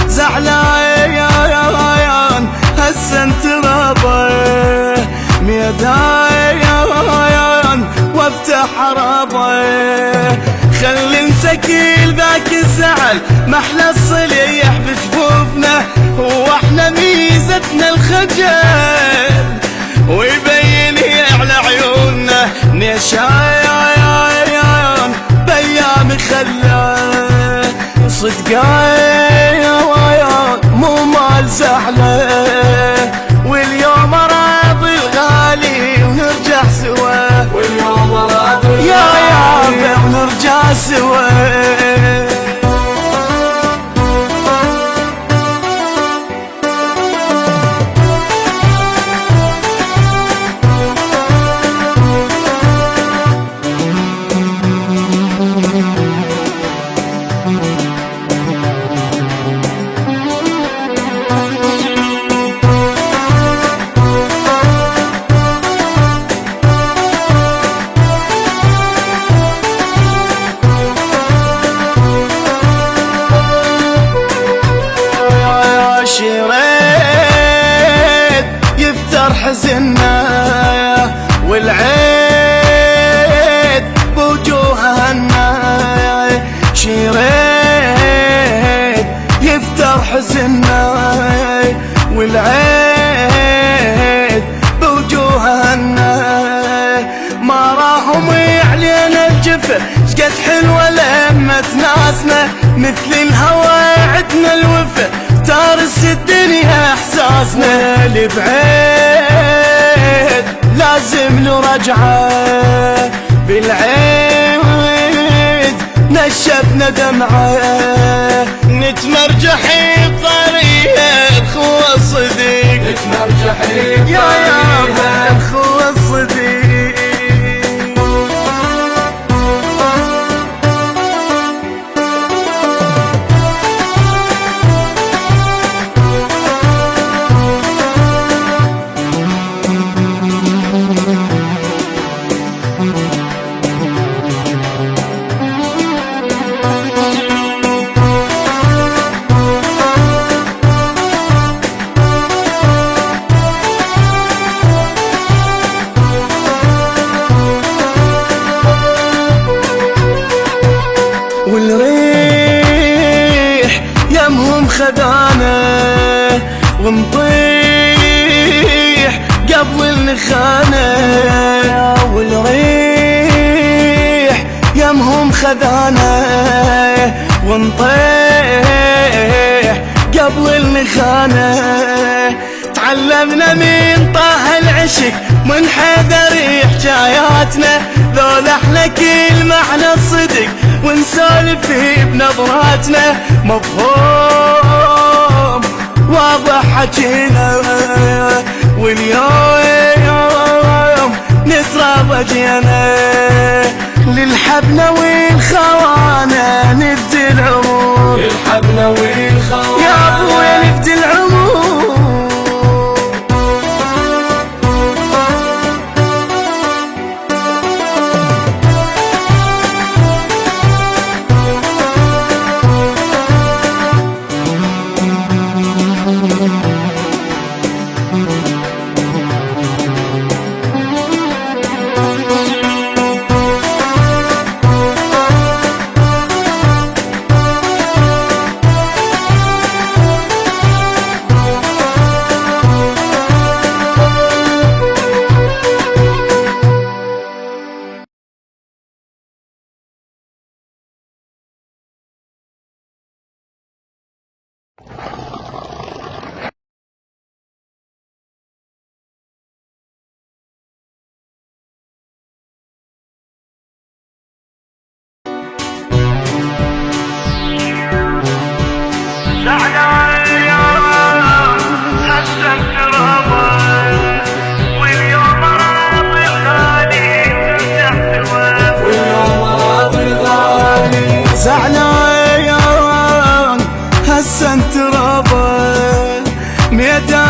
زعلان هسه انترابه ميدان وافتح عرابه خلي نسكيل ذاك الزعل محلى الصليح بجفوفنا واحنا ميزتنا الخجل ويبين على عيوننا نشايان بيام خلاه صدقايا مو مال زعله واليوم راضي الغالي ونرجع سوا واليوم راضي يا يابا ونرجع سوا شريت يفتر حزننا والعيد بوجوهنا شريت يفتر حزننا والعيد بوجوهنا ما راهم علينا الجفة شقد حلوة لمة ناسنا مثل الهوى عدنا الوفا تارس الدنيا احساسنا البعيد لازم له رجعه بالعيد نشفنا دمعه نتمرجح بطريق الخوة الصديق نتمرجح يا يابا الخوة الصديق والريح يمهم خذانا ونطيح قبل النخانة والريح يمهم خذانا ونطيح قبل النخانة تعلمنا من طه العشق من حذر حكاياتنا ذولا احنا كل معنى الصدق ونسولف فيه بنظراتنا مفهوم واضح حكينا واليوم نترابى جينا للحبنا والخوانا نفدي العمر للحبنا والخوانا يا ابويا نفدي العمر زعلان هسه انترابه ميدان